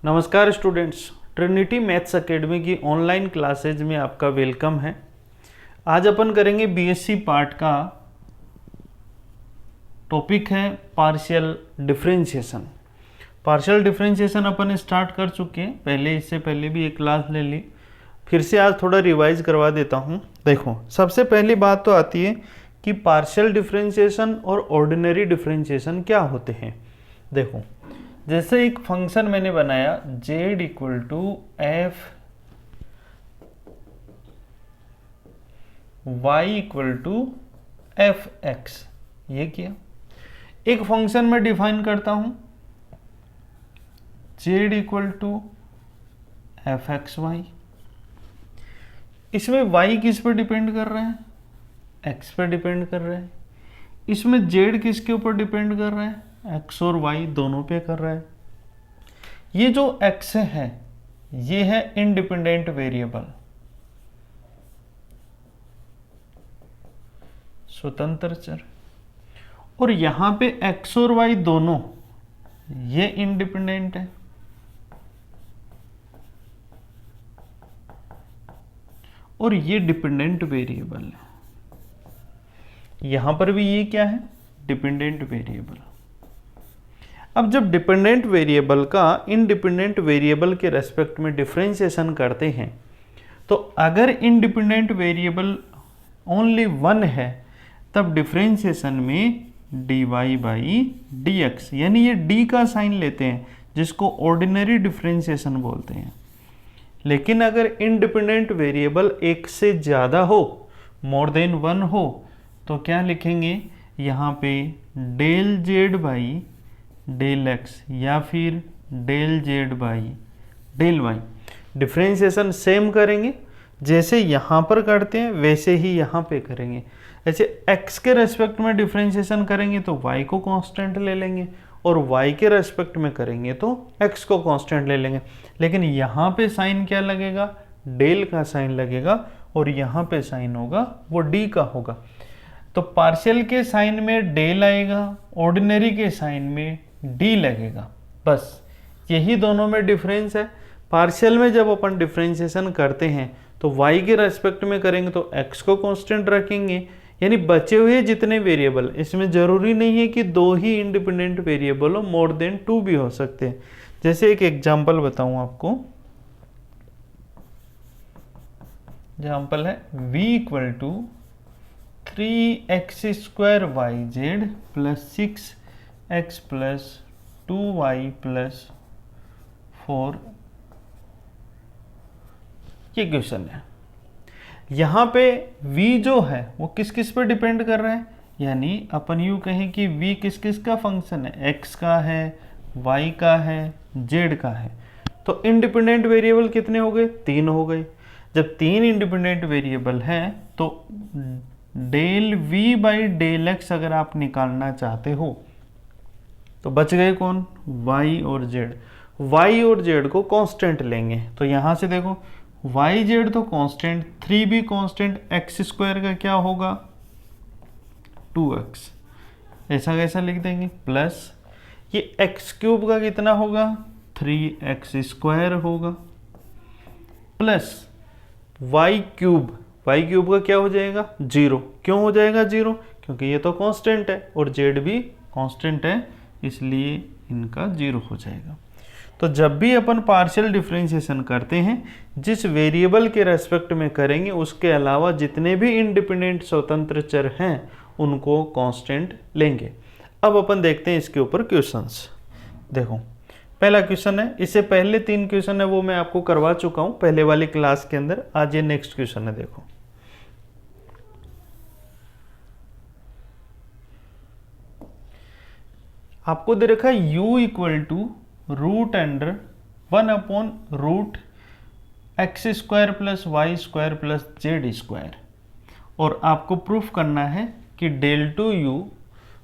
नमस्कार students, Trinity maths academy की online classes में आपका वेलकम है। आज अपन करेंगे बीएससी पार्ट का टॉपिक है पार्शियल डिफरेंशिएशन। पार्शियल डिफरेंशिएशन अपन स्टार्ट कर चुके हैं पहले, इससे पहले भी एक क्लास ले ली, फिर से आज थोड़ा रिवाइज करवा देता हूँ। देखो, सबसे पहली बात तो आती है कि पार्शियल डिफरेंशिएशन और ऑर्डिनरी डिफरेंशिएशन क्या होते हैं। देखो, जैसे एक फंक्शन मैंने बनाया z equal to f y equal to f x, ये किया। एक फंक्शन में डिफाइन करता हूं z equal to f x y. इसमें y किस पर डिपेंड कर रहे हैं? x पर डिपेंड कर रहे हैं। इसमें z किसके ऊपर डिपेंड कर रहे हैं? x और y दोनों पे कर रहा है। ये जो x है ये है इंडिपेंडेंट वेरिएबल, स्वतंत्र चर, और यहां पे x और y दोनों ये इंडिपेंडेंट है। और ये डिपेंडेंट वेरिएबल है। यहां पर भी ये क्या है? Dependent variable. अब जब डिपेंडेंट वेरिएबल का इंडिपेंडेंट वेरिएबल के रेस्पेक्ट में डिफरेंशिएशन करते हैं, तो अगर इंडिपेंडेंट वेरिएबल ओनली वन है तब डिफरेंशिएशन में dy बाई डी एक्स, यानी ये d का साइन लेते हैं जिसको ऑर्डिनरी डिफरेंशिएशन बोलते हैं। लेकिन अगर इंडिपेंडेंट वेरिएबल एक से ज़्यादा हो, मोर देन वन हो, तो क्या लिखेंगे यहाँ पे del z by del x या फिर del z by del y. Differentiation same करेंगे, जैसे यहाँ पर करते हैं वैसे ही यहाँ पे करेंगे। ऐसे x के रेस्पेक्ट में डिफरेंशिएशन करेंगे तो y को कांस्टेंट ले लेंगे, और y के रेस्पेक्ट में करेंगे तो x को कांस्टेंट ले लेंगे। लेकिन यहाँ पे साइन क्या लगेगा? डेल का साइन लगेगा, और यहाँ पे साइन होगा वो d का होगा। तो पार्शियल के साइन में डेल आएगा, ऑर्डिनरी के साइन में d लगेगा। बस यही दोनों में डिफरेंस है। पार्शियल में जब अपन डिफरेंशिएशन करते हैं तो y के रेस्पेक्ट में करेंगे तो x को कांस्टेंट रखेंगे, यानी बचे हुए जितने वेरिएबल, इसमें जरूरी नहीं है कि दो ही इंडिपेंडेंट वेरिएबल हो, मोर देन टू भी हो सकते हैं। जैसे एक एग्जांपल बताऊं आपको। एग्जांपल है v equal to 3x square y z plus 6x plus 2y plus 4। ये क्वेश्चन है। यहाँ पे v जो है वो किस किस पर डिपेंड कर रहा है, यानी अपन यूँ कहें कि v किस किस का फंक्शन है? x का है, y का है, z का है। तो इंडिपेंडेंट वेरिएबल कितने हो गए? 3 हो गए। जब 3 इंडिपेंडेंट वेरिएबल हैं तो del v by del x अगर आप निकालना चाहते हो तो बच गए कौन? y और z। y और z को कांस्टेंट लेंगे, तो यहाँ से देखो y z तो कांस्टेंट, 3 भी कांस्टेंट, x स्क्वायर का क्या होगा? 2x। ऐसा कैसा लिख देंगे? प्लस ये x क्यूब का कितना होगा? 3x स्क्वायर होगा, प्लस y क्यूब का क्या हो जाएगा? 0। क्यों हो जाएगा 0? क्योंकि ये तो कांस्टेंट है और z भी कांस्टेंट है, इसलिए इनका 0 हो जाएगा। तो जब भी अपन पार्शियल डिफरेंशिएशन करते हैं, जिस वेरिएबल के रेस्पेक्ट में करेंगे उसके अलावा जितने भी इंडिपेंडेंट स्वतंत्र चर हैं उनको कांस्टेंट लेंगे। अब अपन देखते हैं इसके ऊपर क्वेश्चंस। देखो, पहला क्वेश्चन है, इससे पहले 3 क्वेश्चन है वो मैं आपको करवा चुका हूं पहले वाली क्लास के अंदर। आज ये नेक्स्ट क्वेश्चन है। देखो, आपको दे रखा है u equal to root under 1 upon root x square plus y square plus z square, और आपको प्रूफ करना है कि del two u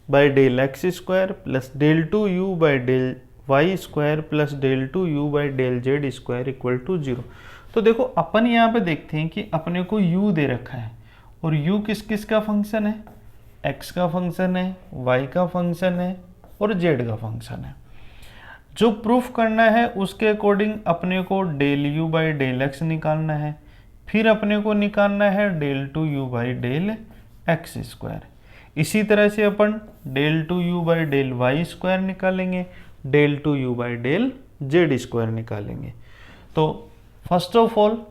by del x square plus del two u by del y square plus del two u by del z square equal to 0। तो देखो, अपन यहाँ पे देखते हैं कि अपने को u दे रखा है, और u किस किस का फंक्शन है? x का फंक्शन है, y का फंक्शन है और z का फंक्शन है। जो प्रूफ करना है उसके अकॉर्डिंग अपने को del u by del x निकालना है, फिर अपने को निकालना है del two u by del x square. इसी तरह से अपन del two u by del y square निकालेंगे, del two u by del z square निकालेंगे। तो फर्स्ट ऑफ ऑल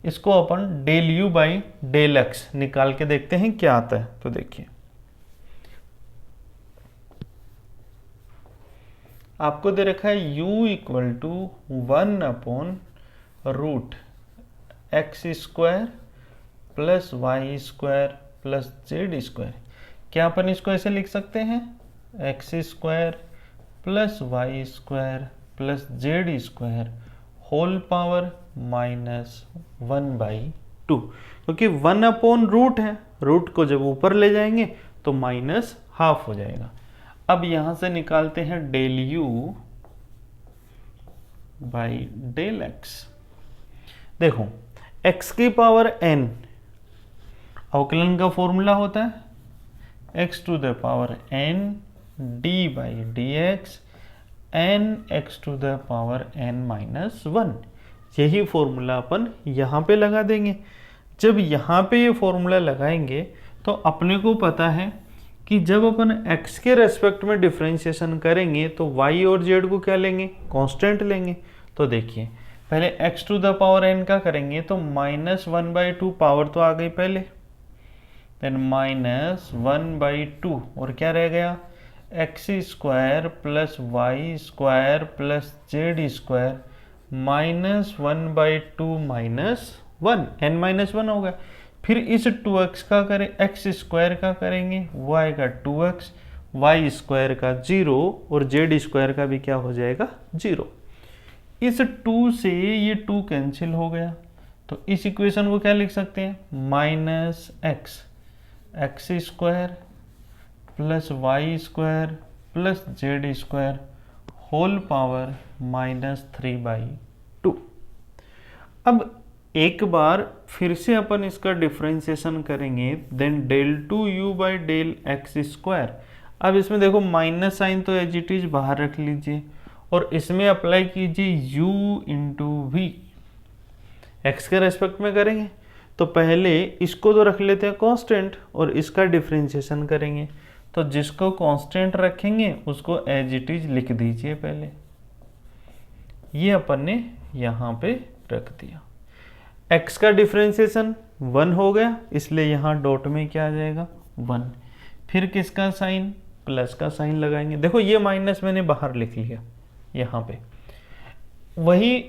इसको अपन del u by del x निकाल के देखते हैं क्या आता है। तो देखिए आपको दे रखा है u equal to 1 upon root x square plus y square plus z square. क्या अपन इसको ऐसे लिख सकते हैं, x square plus y square plus z square whole power minus 1/2, क्योंकि 1 अपॉन रूट है, रूट को जब ऊपर ले जाएंगे तो माइनस हाफ हो जाएगा। अब यहां से निकालते हैं del u by del x. देखो x की पावर n अवकलन का फॉर्मूला होता है x to the power n d by d x n x to the power n minus 1। यही फॉर्मूला अपन यहाँ पे लगा देंगे। जब यहाँ पे ये फॉर्मूला लगाएंगे तो अपने को पता है कि जब अपन x के रेस्पेक्ट में डिफरेंशिएशन करेंगे तो y और z को क्या लेंगे, कांस्टेंट लेंगे। तो देखिए पहले x to the power n का करेंगे तो -1/2 पावर तो आ गई पहले, देन -1/2 और क्या रह गया x square plus y square plus z square -1/2 -1 n-1 हो गया। फिर इस 2x का करें, एक्स स्क्वायर का करेंगे वो आएगा 2x, वाई स्क्वायर का 0 और जेड स्क्वायर का भी क्या हो जाएगा 0। इस 2 से ये 2 कैंसिल हो गया तो इस इक्वेशन को क्या लिख सकते हैं, minus x x square plus y square plus z square whole power -3/2। अब एक बार फिर से अपन इसका डिफरेंशिएशन करेंगे, then del two u by del x square. अब इसमें देखो माइनस साइन तो एज इट इज बाहर रख लीजिए और इसमें अप्लाई कीजिए u इंटू वी। एक्स के रेस्पेक्ट में करेंगे तो पहले इसको तो रख लेते हैं कांस्टेंट और इसका डिफरेंशिएशन करेंगे। तो जिसको कांस्टेंट रखेंगे उसको एज इट इज लिख दीजिए पहले, ये अपन ने यहाँ पे रख दिया। x का डिफरेंशिएशन 1 हो गया इसलिए यहाँ डॉट में क्या आ जाएगा 1। फिर किसका साइन, प्लस का साइन लगाएंगे। देखो ये माइनस मैंने बाहर लिख लिया यहाँ पे, वही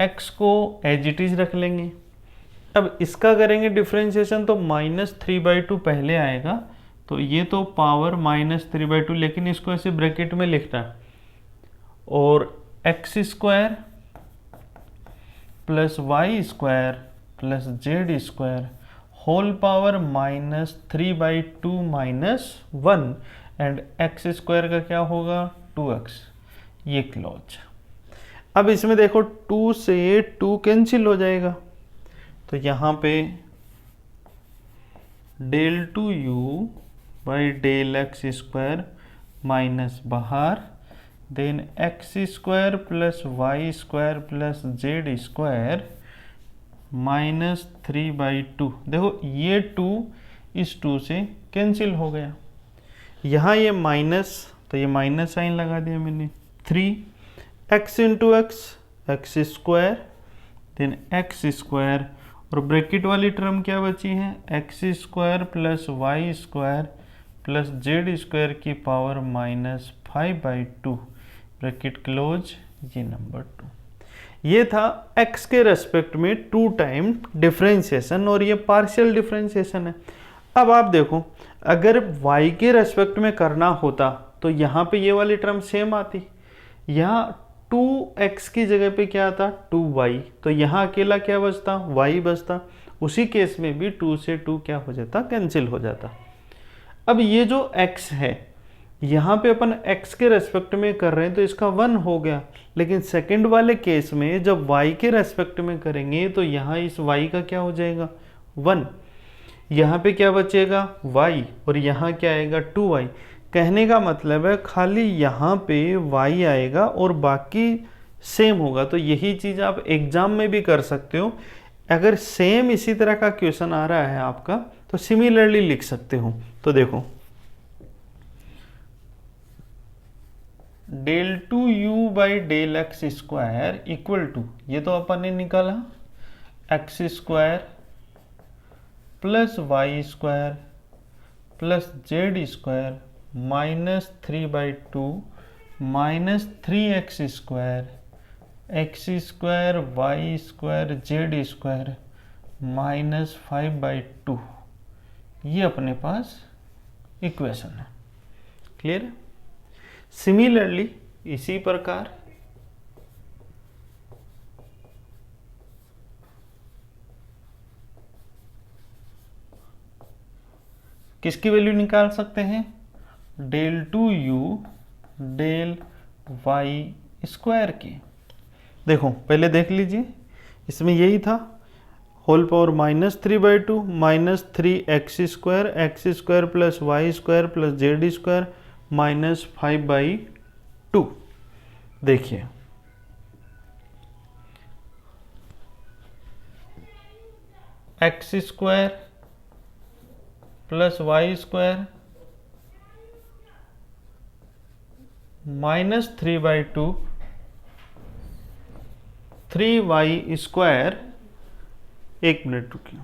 x को एज इट इज रख लेंगे। अब इसका करेंगे डिफरेंशिएशन तो -3/2 पहले आएगा, तो ये तो पावर -3/2, लेकिन इसको ऐसे ब्रैकेट में लिखना है और x square plus y square plus z square whole power -3/2 -1 and x square का क्या होगा 2x, ये क्लोज। अब इसमें देखो 2 से 2 कैंसिल हो जाएगा तो यहाँ पे del two u by del x square minus बाहर, then x square plus y square plus z square -3/2। देखो ये 2 इस 2 से कैंसिल हो गया, यहाँ ये माइनस तो ये माइनस साइन लगा दिया मैंने। 3 x into x square then x square और ब्रैकेट वाली टर्म क्या बची है x square plus y square plus z square की पावर -5/2 ब्रैकेट क्लोज, ये नंबर 2। ये था x के रेस्पेक्ट में 2 टाइम डिफरेंशिएशन और ये पार्शियल डिफरेंशिएशन है। अब आप देखो अगर y के रेस्पेक्ट में करना होता तो यहाँ पे ये वाली टर्म सेम आती, यहाँ 2x की जगह पे क्या आता 2y, तो यहाँ अकेला क्या बचता y बचता। उसी केस में भी 2 से 2 क्या हो जाता कैंसिल हो जाता। अब ये जो x है यहाँ पे अपन x के रेस्पेक्ट में कर रहे हैं तो इसका 1 हो गया, लेकिन सेकंड वाले केस में जब y के रेस्पेक्ट में करेंगे तो यहाँ इस y का क्या हो जाएगा 1, यहाँ पे क्या बचेगा y और यहाँ क्या आएगा 2y। कहने का मतलब है खाली यहाँ पे y आएगा और बाकी सेम होगा। तो यही चीज़ आप एग्जाम में भी कर सकते हो। अगर सेम इसी तरह का क्वेश्चन आ रहा है आपका तो सिमिलरली लिख सकते हो। तो देखो del two u by del x square equal to, ये तो अपन ने निकाला, x square plus y square plus z square minus 3/2 minus 3x square x square y square z square minus 5/2, ये अपने पास इक्वेशन है। क्लियर है? सिमिलरली इसी प्रकार किसकी वैल्यू निकाल सकते हैं? Del two u del y square की। देखो पहले देख लीजिए, इसमें यही था, whole power -3/2 minus 3x square plus y square plus z square minus 5/2। देखिए x square plus y square minus 3/2 3y square, एक मिनट रुकिए,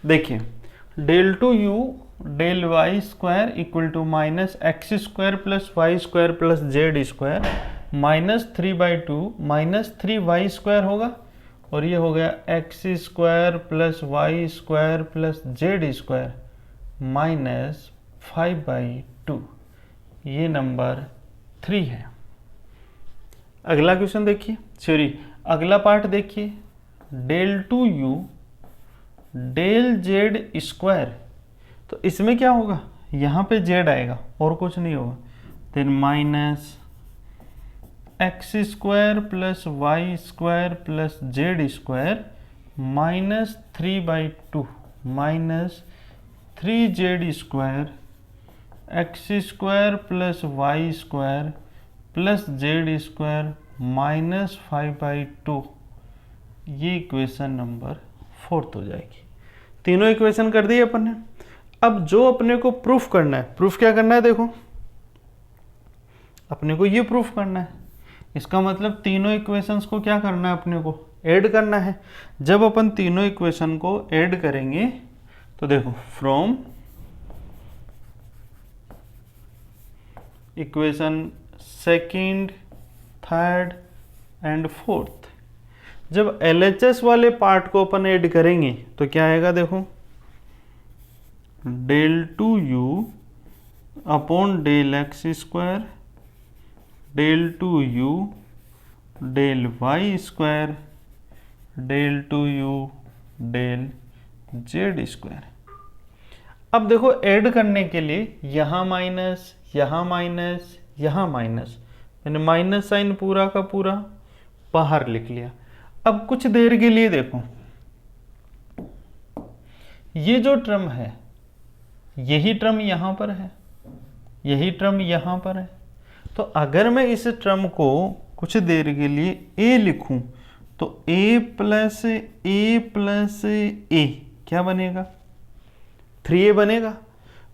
देखिए del two u del y square equal to minus x square plus y square plus z square minus 3/2 minus 3y square होगा, और ये हो गया x square plus y square plus z square minus 5/2, ये number 3 है। अगला question देखिए, sorry अगला पार्ट देखिए, del two u del z square, तो इसमें क्या होगा, यहाँ पे जेड आएगा और कुछ नहीं होगा, then minus x square plus y square plus z square minus 3/2 minus 3z square x square plus y square plus z square minus 5/2, ये इक्वेशन नंबर 4 हो जाएगी। तीनों इक्वेशन कर दिए अपन ने। अब जो अपने को प्रूफ करना है, प्रूफ क्या करना है, देखो अपने को ये प्रूफ करना है, इसका मतलब तीनों इक्वेशंस को क्या करना है, अपने को ऐड करना है। जब अपन तीनों इक्वेशन को ऐड करेंगे तो देखो from equation second third and fourth, जब LHS वाले पार्ट को अपन ऐड करेंगे तो क्या आएगा, देखो del two u upon del x square del two u del y square del two u del z square. अब देखो ऐड करने के लिए यहाँ माइनस यहाँ माइनस यहाँ माइनस, मैंने माइनस साइन पूरा का पूरा बाहर लिख लिया। अब कुछ देर के लिए देखो ये जो टर्म है, यही टर्म यहां पर है, यही टर्म यहां पर है, तो अगर मैं इस टर्म को कुछ देर के लिए a लिखूं तो a प्लस ए क्या बनेगा, 3a बनेगा।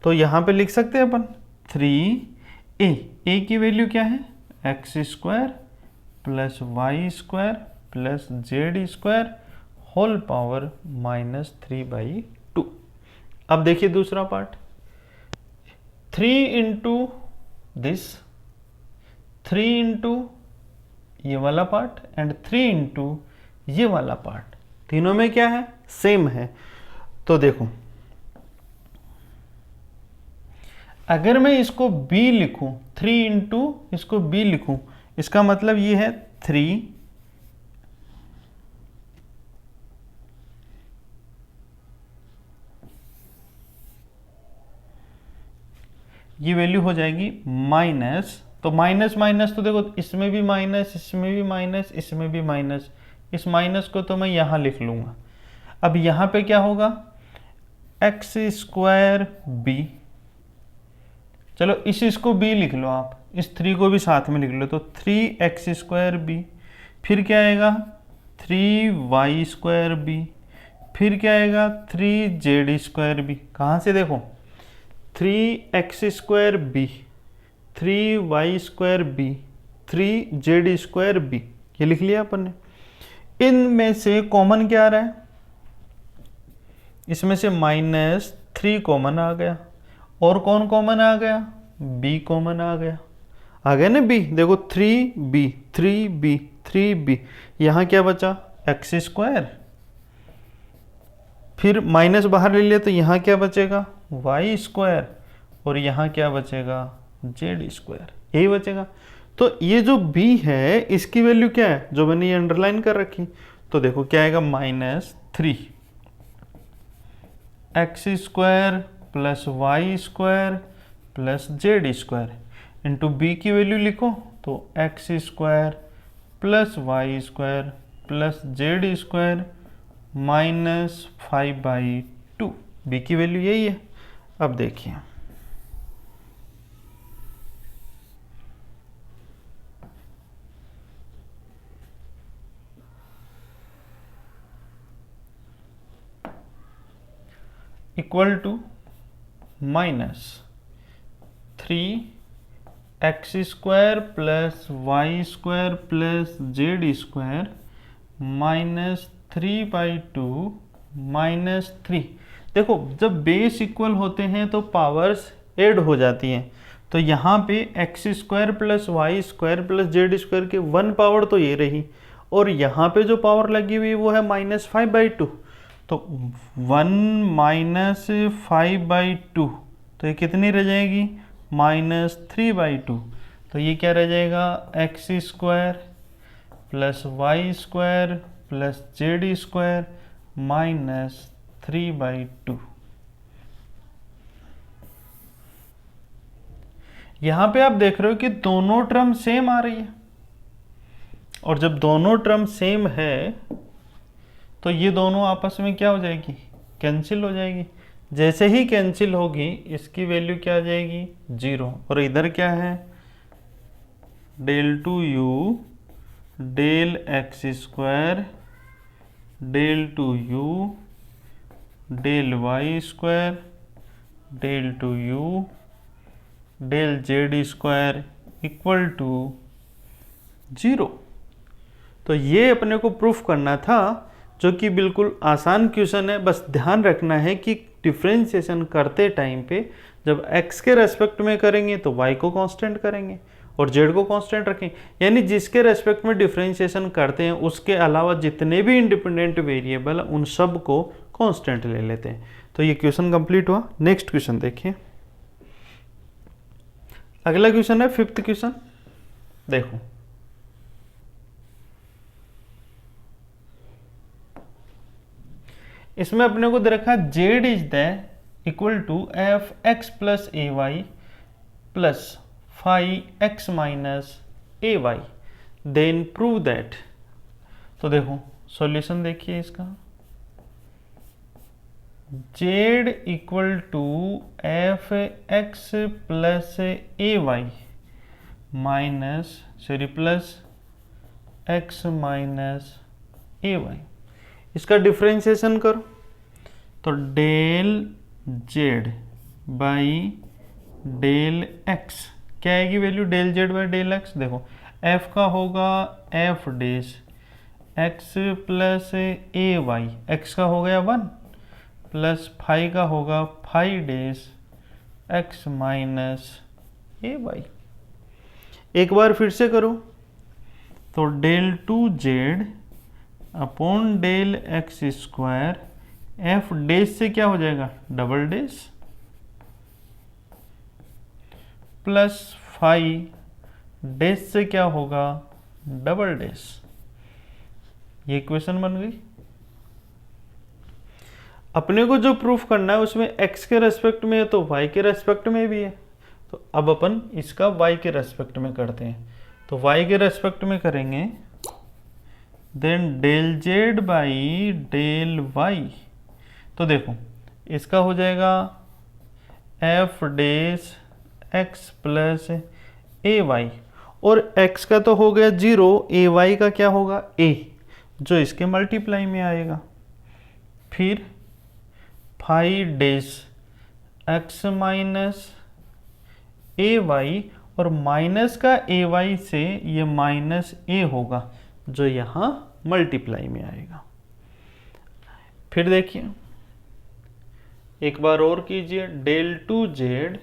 तो यहां पे लिख सकते हैं अपन 3a की वैल्यू क्या है, x square plus y square plus z square whole power minus 3/2। अब देखिए दूसरा पार्ट, 3 इंटू दिस, 3 इंटू ये वाला पार्ट एंड 3 इंटू ये वाला पार्ट, तीनों में क्या है, सेम है। तो देखो अगर मैं इसको b लिखूं, 3 इंटू इसको b लिखूं, इसका मतलब ये है 3 ये वैल्यू हो जाएगी माइनस तो माइनस माइनस तो देखो इसमें भी माइनस, इसमें भी माइनस, इसमें भी माइनस, इस माइनस को तो मैं यहाँ लिख लूँगा। अब यहाँ पे क्या होगा, एक्स स्क्वायर बी, चलो इसको बी लिख लो आप, इस 3 को भी साथ में लिख लो, तो 3x स्क्वायर बी, फिर क्या आएगा 3y स्क्वायर बी, फिर क्या आएगा 3z स्क्वायर बी। कहाँ से देखो 3x square b, 3y square b, 3z square b, ये लिख लिया अपन ने। इनमें से कॉमन क्या आ रहा है, इसमें से -3 कॉमन आ गया, और कौन कॉमन आ गया, b कॉमन आ गया ना b, देखो 3b 3b 3b, यहाँ क्या बचा एक्स स्क्वायर, फिर माइनस बाहर ले लिया तो यहाँ क्या बचेगा वाई स्क्वायर, और यहाँ क्या बचेगा जेड स्क्वायर, यही बचेगा। तो ये जो b है इसकी वैल्यू क्या है, जो मैंने ये अंडरलाइन कर रखी, तो देखो क्या आएगा -3 x square plus y square plus z square into b की वैल्यू लिखो, तो x square plus y square plus z square -5/2, b की वैल्यू यही है। अब देखिए equal to -3x square plus y square plus z square -3/2 -3। देखो जब बेस इक्वल होते हैं तो पावर्स ऐड हो जाती हैं, तो यहाँ पे x square plus y square plus z square के 1 पावर तो ये रही, और यहाँ पे जो पावर लगी हुई वो है -5/2, तो 1 - 5/2, तो ये कितनी रह जाएगी -3/2। तो ये क्या रह जाएगा x square plus y square plus z square -3/2। यहाँ पे आप देख रहे हो कि दोनों टर्म सेम आ रही है, और जब दोनों टर्म सेम है तो ये दोनों आपस में क्या हो जाएगी, कैंसिल हो जाएगी। जैसे ही कैंसिल होगी इसकी वैल्यू क्या आ जाएगी 0, और इधर क्या है del2u del x square del2u del y square del2u del z square equal to 0। तो ये अपने को प्रूफ करना था, जो कि बिल्कुल आसान क्वेश्चन है। बस ध्यान रखना है कि डिफ्रेंशिएशन करते टाइम पे जब x के रेस्पेक्ट में करेंगे तो y को कांस्टेंट करेंगे और z को कांस्टेंट रखेंगे, यानी जिसके रेस्पेक्ट में डिफ्रेंशिएशन करते हैं उसके अलावा जितने भी इंडिपेंडेंट वेरिएबल उन सब को कांस्टेंट ले लेते हैं। तो ये क्वेश्चन कंप्लीट हुआ। नेक्स्ट क्वेश्चन देखिए, अगला क्वेश्चन है 5th क्वेश्चन। देखो इसमें अपने को दे रखा z is the equal to f x plus a y plus 5x minus a y, then prove that. तो देखो सॉल्यूशन देखिए इसका, z equal to f x plus a y minus plus x minus a y, इसका differentiation करो तो del z by del x क्या आएगी value, del z by del x। देखो f का होगा f dash x plus a y, x का हो गया 1 प्लस फाई का होगा phi dash x minus a y. एक बार फिर से करो तो del 2z upon del x square, f dash से क्या हो जाएगा double dash plus phi dash से क्या होगा डबल डेश। ये इक्वेशन बन गई। अपने को जो प्रूफ करना है उसमें x के रेस्पेक्ट में है तो y के रेस्पेक्ट में भी है, तो अब अपन इसका y के रेस्पेक्ट में करते हैं। तो y के रेस्पेक्ट में करेंगे, then del z by del y. तो देखो इसका हो जाएगा f dash x plus a y, और x का तो हो गया 0, ए वाई का क्या होगा a, जो इसके मल्टीप्लाई में आएगा। फिर five days x minus a y, और माइनस का ए वाई से ये माइनस ए होगा जो यहाँ मल्टीप्लाई में आएगा। फिर देखिए एक बार और कीजिए, del two z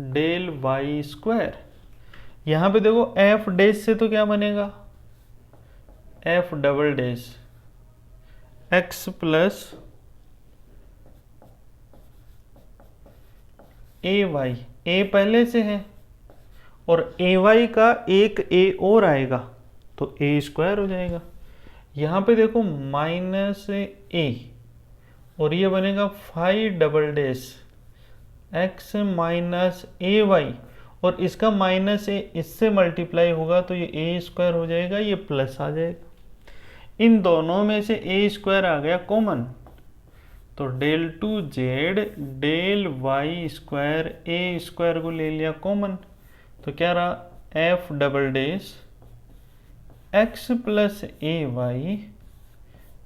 del y square. यहाँ पे देखो एफ डैश से तो क्या बनेगा, f double dash x plus a y, a पहले से है और ए वाई का एक ए और आएगा तो ए स्क्वायर हो जाएगा। यहाँ पे देखो माइनस ए, और ये बनेगा five double dash x minus a y, और इसका माइनस ए इससे मल्टीप्लाई होगा तो ये ए स्क्वायर हो जाएगा, ये प्लस आ जाएगा। इन दोनों में से ए स्क्वायर आ गया कॉमन, तो del two z del y square, a square को ले लिया कॉमन, तो क्या रहा f double dash x plus a y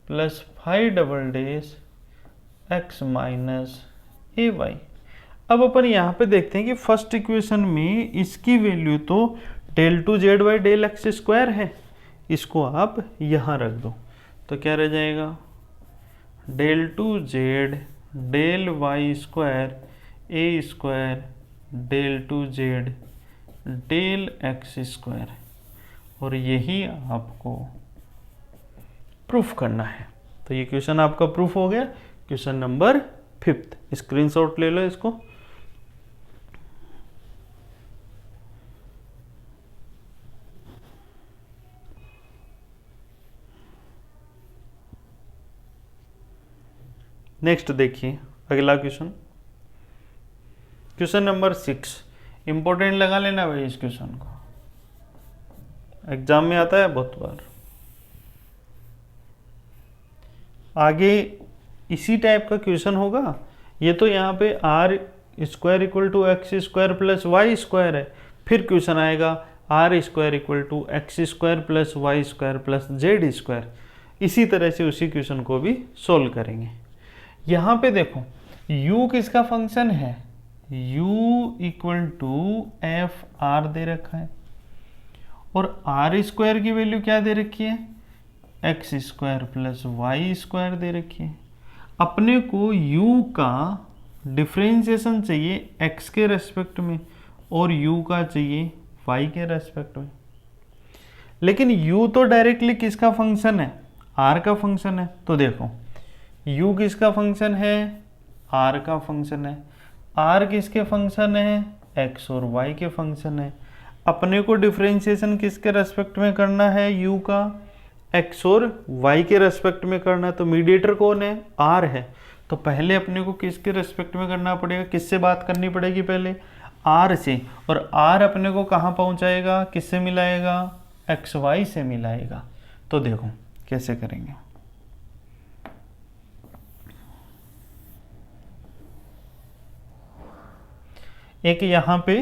plus five double dash x minus a y. अब अपन यहाँ पे देखते हैं कि फर्स्ट इक्वेशन में इसकी वैल्यू तो del two z by del x square है, इसको आप यहाँ रख दो तो क्या रह जाएगा, del two z del y square a square del two z del x square, और यही आपको प्रूफ करना है। तो ये क्वेश्चन आपका प्रूफ हो गया, क्वेश्चन नंबर 5। स्क्रीनशॉट ले लो इसको। नेक्स्ट देखिए अगला क्वेश्चन, क्वेश्चन नंबर 6। इंपॉर्टेंट लगा लेना भाई इस क्वेश्चन को, एग्जाम में आता है बहुत बार। आगे इसी टाइप का क्वेश्चन होगा, ये तो यहाँ पे r square equal to x square plus y square है, फिर क्वेश्चन आएगा r square equal to x square plus y square plus z square. इसी तरह से उसी क्वेश्चन को भी सोल्व करेंगे। यहाँ पे देखो u किसका फंक्शन है, u equal to f r दे रखा है, और आर स्क्वायर की वैल्यू क्या दे रखी है, x square plus y square दे रखी है। अपने को u का डिफ्रेंशिएशन चाहिए x के रेस्पेक्ट में और u का चाहिए y के रेस्पेक्ट में, लेकिन u तो डायरेक्टली किसका फंक्शन है, r का फंक्शन है। तो देखो u किसका फंक्शन है, r का फंक्शन है, r किसके फंक्शन है, x और y के फंक्शन है। अपने को डिफ्रेंशिएशन किसके रेस्पेक्ट में करना है, u का x और y के रेस्पेक्ट में करना है। तो मीडिएटर कौन है, r है। तो पहले अपने को किसके रेस्पेक्ट में करना पड़ेगा, किससे बात करनी पड़ेगी पहले, r से, और r अपने को कहाँ पहुँचाएगा, किससे मिलाएगा, एक्स वाई से मिलाएगा। तो देखो कैसे करेंगे, एक यहाँ पे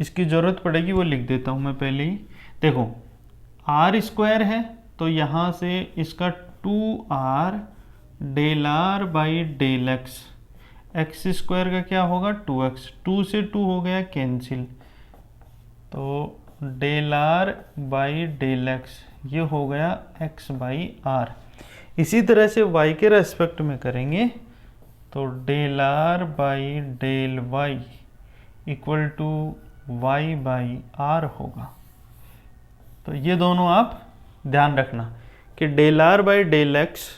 इसकी ज़रूरत पड़ेगी, वो लिख देता हूँ मैं पहले ही। देखो आर स्क्वायर है तो यहाँ से इसका 2r del r by del x, x square का क्या होगा 2x, 2 से 2 हो गया कैंसिल, तो del r by del x ये हो गया x बाई आर। इसी तरह से y के रेस्पेक्ट में करेंगे तो del r by del y equal to y by r होगा। तो ये दोनों आप ध्यान रखना कि del r by del x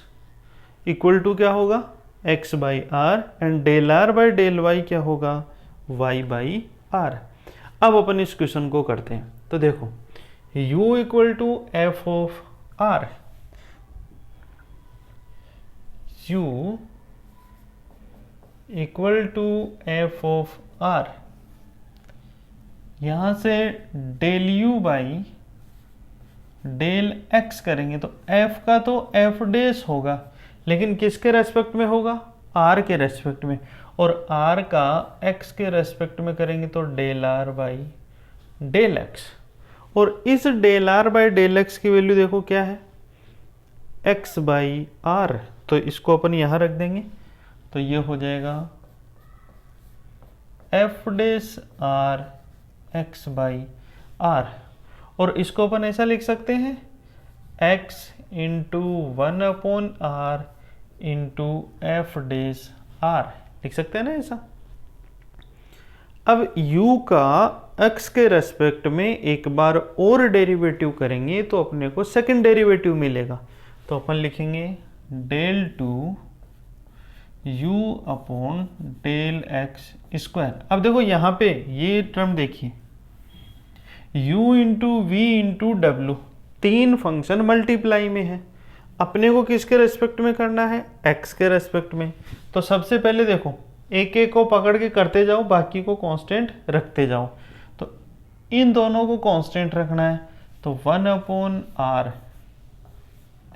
equal to क्या होगा, x by r, and del r by del y क्या होगा, वाई बाई आर। अब अपन इस क्वेश्चन को करते हैं। तो देखो u equal to f of r, u equal to f of r, यहाँ से del u by del x करेंगे तो एफ का तो एफ डेस होगा, लेकिन किसके रेस्पेक्ट में होगा? आर के रेस्पेक्ट में। और आर का एक्स के रेस्पेक्ट में करेंगे तो del r by del x. और इस del r by del x की वैल्यू देखो क्या है? X by r. तो इसको अपन यहाँ रख देंगे, तो ये हो जाएगा f dash r x by r. और इसको अपन ऐसा लिख सकते हैं x into 1/r into f dash r, लिख सकते हैं ना ऐसा। अब u का x के रेस्पेक्ट में एक बार और डेरिवेटिव करेंगे तो अपने को सेकंड डेरिवेटिव मिलेगा। तो अपन लिखेंगे del two u upon del x square. अब देखो यहाँ पे ये टर्म देखिए, u इंटू वी इंटू डब्ल्यू, तीन फंक्शन मल्टीप्लाई में है। अपने को किसके रेस्पेक्ट में करना है? x के रेस्पेक्ट में। तो सबसे पहले देखो एक एक को पकड़ के करते जाओ, बाकी को कांस्टेंट रखते जाओ। तो इन दोनों को कांस्टेंट रखना है, तो 1/r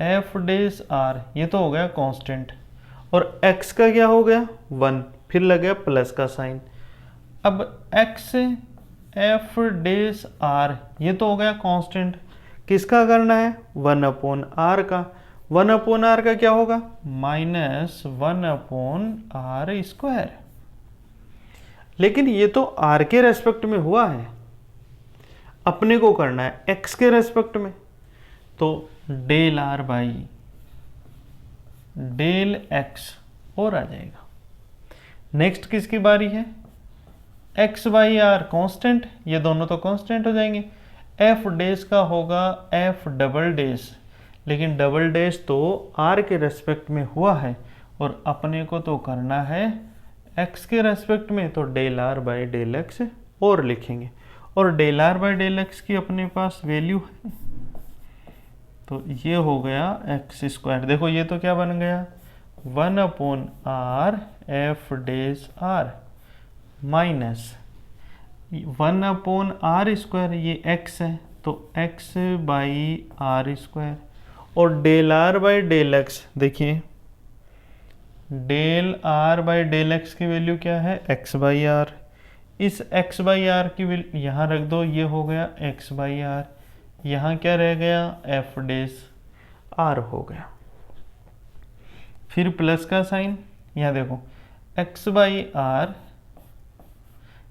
एफ डेस आर, ये तो हो गया कांस्टेंट। और x का क्या हो गया? 1, फिर लग गया प्लस का साइन। अब x एफ डेस आर, ये तो हो गया कांस्टेंट। किसका करना है? 1/r का। 1/r का क्या होगा? -1/r square. लेकिन ये तो r के रेस्पेक्ट में हुआ है, अपने को करना है x के रेस्पेक्ट में। तो del r by del x और आ जाएगा। नेक्स्ट किसकी बारी है? x बाई आर कांस्टेंट, ये दोनों तो कांस्टेंट हो जाएंगे। एफ डेस का होगा एफ डबल डेस, लेकिन डबल डेस तो r के रेस्पेक्ट में हुआ है और अपने को तो करना है x के रेस्पेक्ट में, तो del r by del x और लिखेंगे। और del r by del x की अपने पास वैल्यू है, तो ये हो गया एक्स स्क्वायर। देखो ये तो क्या बन गया? 1/r f dash r minus 1/r square, ये x है तो x बाई आर स्क्वायर। और del r by del x, देखिए del r by del x की वैल्यू क्या है? x by r. इस x बाई आर की वैल्यू यहाँ रख दो, ये हो गया x बाई आर। यहाँ क्या रह गया? एफ डेस आर हो गया। फिर प्लस का साइन, यहाँ देखो x बाई आर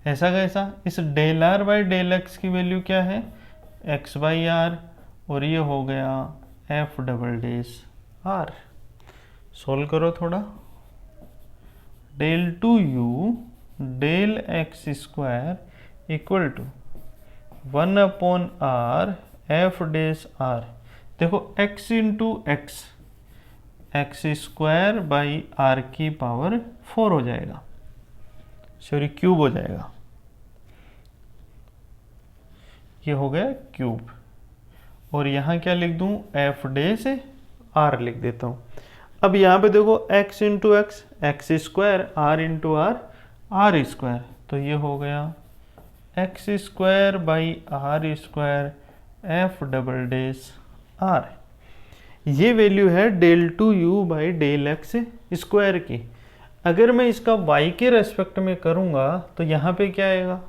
ऐसा कैसा? इस del r by del x की वैल्यू क्या है? x बाई आर, और ये हो गया f double dash r. Solve करो थोड़ा। Del two u del x square equal to 1/r f dash r. देखो x into x, x square by r की पावर 4 हो जाएगा, सॉरी क्यूब हो जाएगा। ये हो गया क्यूब। और यहाँ क्या लिख दूँ? एफ डेस आर लिख देता हूँ। अब यहाँ पे देखो x into x, x square, r into r, r square. तो ये हो गया x square by r square f double dash r. ये वैल्यू है del two u by del x square की। अगर मैं इसका y के रेस्पेक्ट में करूँगा तो यहाँ पे क्या आएगा?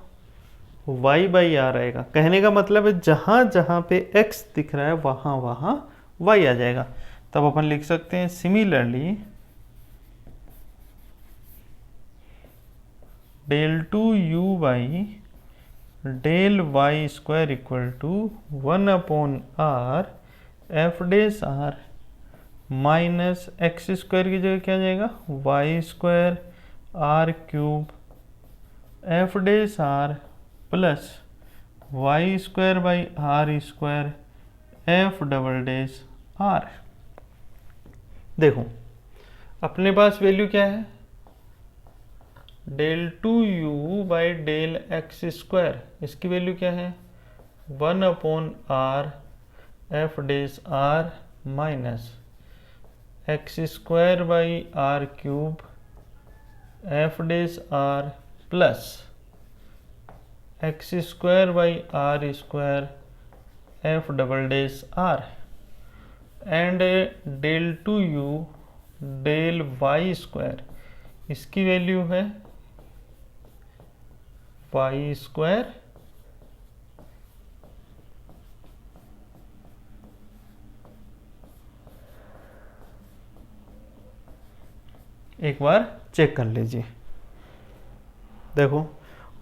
y बाई आर आएगा। कहने का मतलब है जहाँ जहाँ पे x दिख रहा है वहाँ वहाँ y आ जाएगा। तब अपन लिख सकते हैं similarly del two u by del y square equal to 1/r f dash r minus x square की जगह क्या जाएगा? Y square r cube f dash r plus y square by r square f double dash r. देखो अपने पास value क्या है? Del two u by del x square, इसकी वैल्यू क्या है? 1/r f dash r minus x square by r cube f dash r plus x square by r square f double dash r and del two u del y square, इसकी value है y square एक बार check कर लीजिए। देखो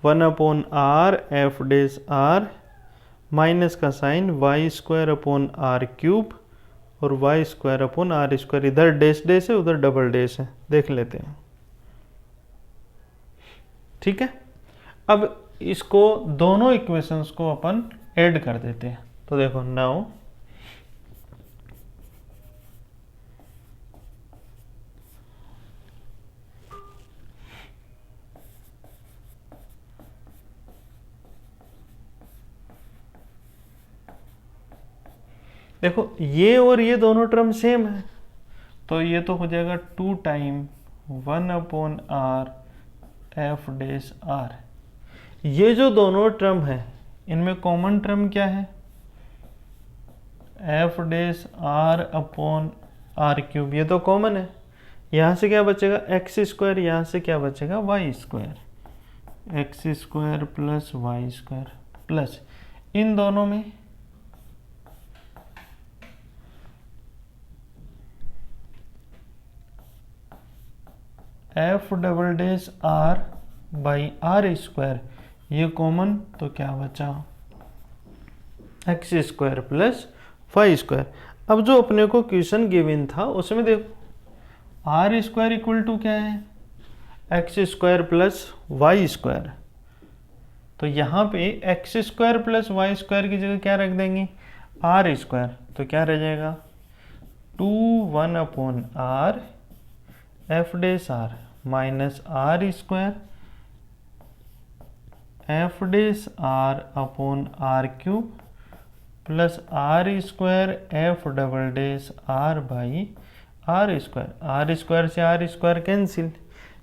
1/r f dash r minus का sign y square upon r cube और y square upon r square, इधर डेस डेस है उधर डबल डेस है, देख लेते हैं। ठीक है, अब इसको दोनों इक्वेशंस को अपन ऐड कर देते हैं। तो देखो नाउ देखो ये और ये दोनों टर्म सेम है, तो ये तो हो जाएगा 2 time 1/r f dash r. ये जो दोनों टर्म है इनमें कॉमन टर्म क्या है, f dash r upon r cube, ये तो कॉमन है। यहाँ से क्या बचेगा एक्स स्क्वायर, यहाँ से क्या बचेगा y square, x square plus y square plus इन दोनों में f double dash r by r square, ये कॉमन तो क्या बचा x square plus y square. अब जो अपने को क्वेश्चन गिवन था उसमें देखो आर स्क्वायर इक्वल टू क्या है x square plus y square, तो यहाँ पे x square plus y square की जगह क्या रख देंगे आर स्क्वायर, तो क्या रह जाएगा 2/1/r f dash r minus r square f dash r upon r cube plus r square f double dash r by r square से आर स्क्वायर कैंसिल,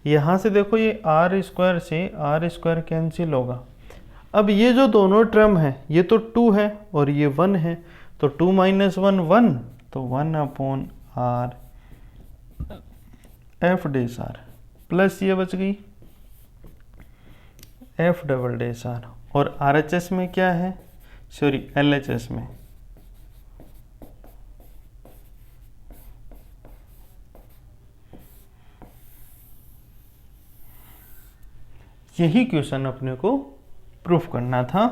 यहाँ से देखो ये आर स्क्वायर से आर स्क्वायर कैंसिल होगा। अब ये जो दोनों टर्म है ये तो 2 है और ये 1 है, तो 2 माइनस 1 1, तो 1/r f dash r plus ये बच गई एफ डबल डेस आर, और RHS में क्या है सॉरी LHS में यही क्वेश्चन अपने को प्रूफ करना था।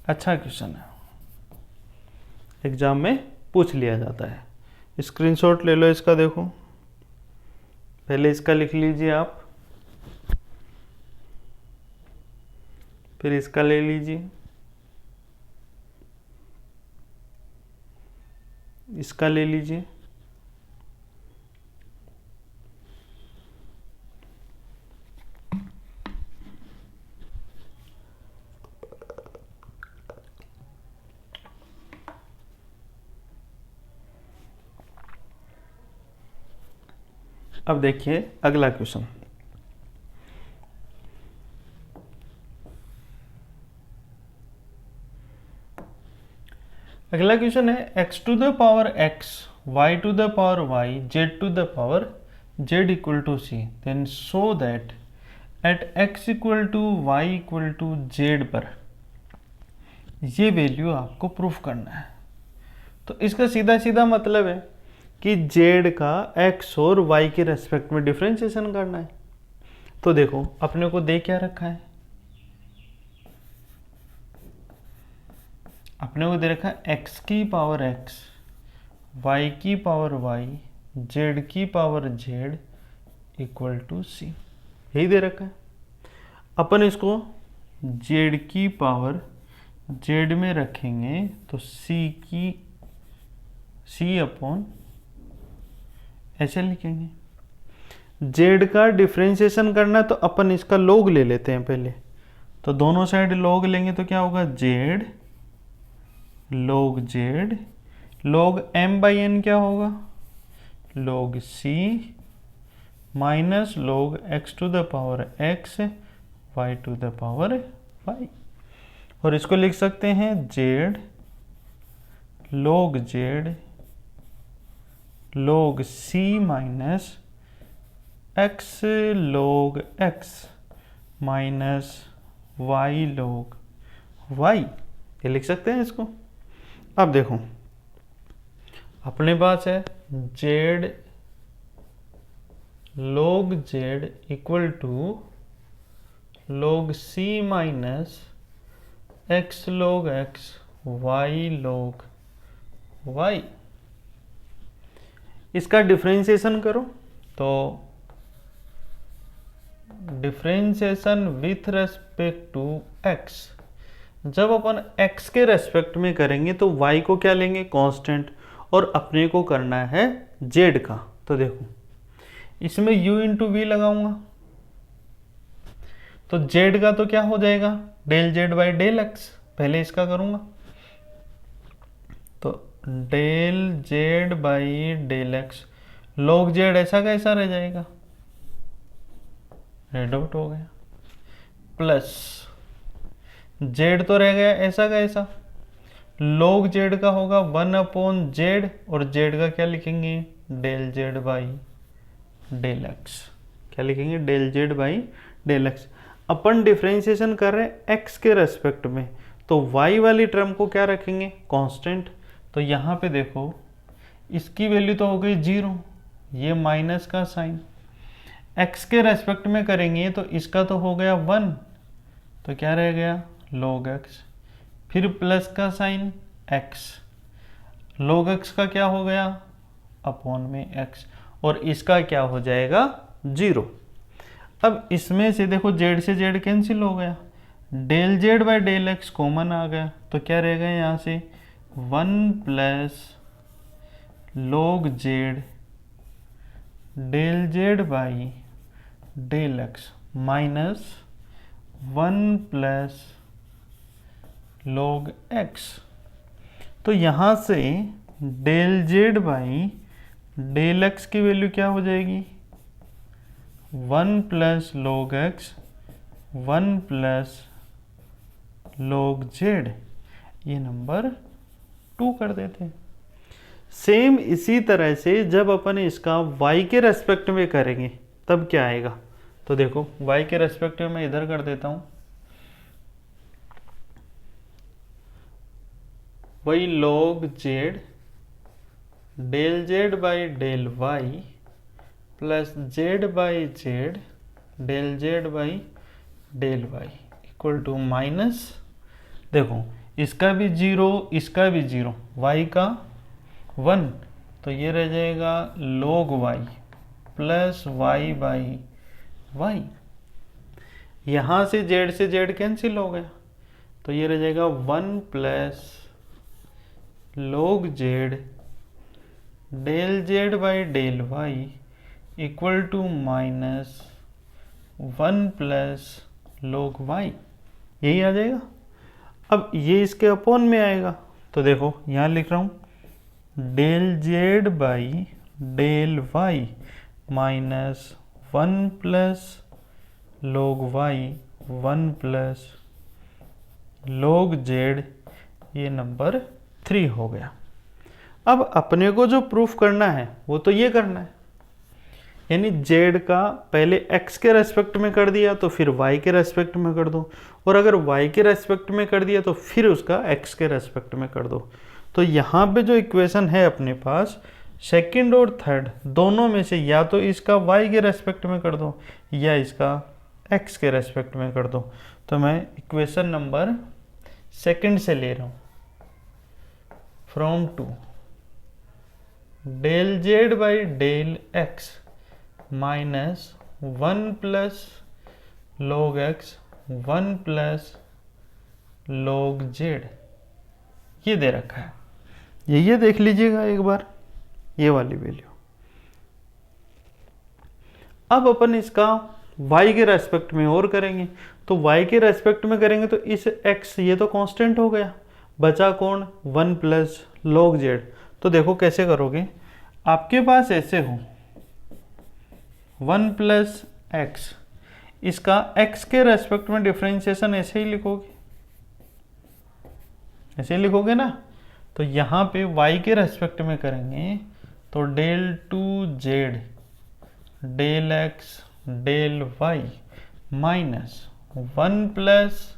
अच्छा क्वेश्चन है, एग्जाम में पूछ लिया जाता है। स्क्रीनशॉट ले लो इसका, देखो पहले इसका लिख लीजिए आप, फिर इसका ले लीजिए, इसका ले लीजिए, अब देखिए अगला क्वेश्चन। अगला क्वेश्चन है x to the power x, y to the power y, z to the power z equal to c, then show that at x equal to y equal to z पर ये value आपको proof करना है। तो इसका सीधा सीधा मतलब है कि z का x और y के रेस्पेक्ट में डिफरेंशिएशन करना है। तो देखो अपने को दे क्या रखा है, अपने को दे रखा है x की पावर x, y की पावर y, z की power z equal to c, यही दे रखा है। अपन इसको z की पावर z में रखेंगे तो c अपॉन ऐसे लिखेंगे। z का डिफरेंशिएशन करना तो अपन इसका log ले लेते हैं पहले, तो दोनों साइड log लेंगे तो क्या होगा z log z, log m by n क्या होगा log c minus log x to the power x y to the power y। और इसको लिख सकते हैं z log c minus x log x minus y log y, ये लिख सकते हैं इसको। अब देखो अपने पास है z log z equal to log c minus x log x y log y। इसका डिफरेंशिएशन करो तो differentiation with respect to x, जब अपन x के रेस्पेक्ट में करेंगे तो y को क्या लेंगे, कांस्टेंट, और अपने को करना है z का। तो देखो इसमें u इंटू वी लगाऊंगा तो z का तो क्या हो जाएगा, del z by del x। पहले इसका करूंगा तो del z by del x log z ऐसा का ऐसा रह जाएगा, रेड आउट हो गया, प्लस z तो रह गया ऐसा का ऐसा, log z का होगा 1/z और z का क्या लिखेंगे, del z by del x। क्या लिखेंगे, del z by del x। अपन डिफरेंशिएशन कर रहे हैं x के रेस्पेक्ट में तो y वाली टर्म को क्या रखेंगे, कांस्टेंट। तो यहाँ पे देखो इसकी वैल्यू तो हो गई 0, ये माइनस का साइन, x के रेस्पेक्ट में करेंगे तो इसका तो हो गया 1, तो क्या रह गया log x, फिर प्लस का साइन x, log x का क्या हो गया अपॉन में x, और इसका क्या हो जाएगा 0। अब इसमें से देखो z से z कैंसिल हो गया, del z by del x common आ गया, तो क्या रह गया यहाँ से 1 plus log z del z by del x minus 1 plus log x। तो यहाँ से del z by del x की वैल्यू क्या हो जाएगी, 1 plus log x 1 plus log z, ये नंबर 2 कर देते हैं। सेम इसी तरह से जब अपन इसका y के रेस्पेक्ट में करेंगे तब क्या आएगा, तो देखो y के रेस्पेक्ट में मैं इधर कर देता हूं, वही log z del z by del y plus z by z del z by del y equal to minus, देखो इसका भी 0 इसका भी 0, y का 1, तो ये रह जाएगा log y plus y by y। यहाँ से z कैंसिल हो गया तो ये रह जाएगा 1 plus log z del z by del y equal to minus 1 plus log y, यही आ जाएगा। अब ये इसके अपॉन में आएगा तो देखो यहाँ लिख रहा हूँ del z by del y minus 1 plus log y 1 plus log z, ये नंबर 3 हो गया। अब अपने को जो प्रूफ करना है वो तो ये करना है, यानी z का पहले x के रेस्पेक्ट में कर दिया तो फिर y के रेस्पेक्ट में कर दो, और अगर y के रेस्पेक्ट में कर दिया तो फिर उसका x के रेस्पेक्ट में कर दो। तो यहाँ पे जो इक्वेशन है अपने पास सेकंड और थर्ड दोनों में से या तो इसका y के रेस्पेक्ट में कर दो या इसका x के रेस्पेक्ट में कर दो। तो मैं इक्वेशन नंबर सेकंड से ले रहा हूँ, from two del z by del x minus 1 plus log x 1 plus log z, ये दे रखा है, ये देख लीजिएगा एक बार, ये वाली वैल्यू। अब अपन इसका y के रेस्पेक्ट में और करेंगे, तो y के रेस्पेक्ट में करेंगे तो इस x ये तो कांस्टेंट हो गया, बचा कौन 1 प्लस log z। तो देखो कैसे करोगे, आपके पास ऐसे हो 1 प्लस एक्स, इसका x के रेस्पेक्ट में डिफरेंशिएशन ऐसे ही लिखोगे, ऐसे ही लिखोगे ना। तो यहाँ पे y के रेस्पेक्ट में करेंगे तो del two z del x del y minus 1 plus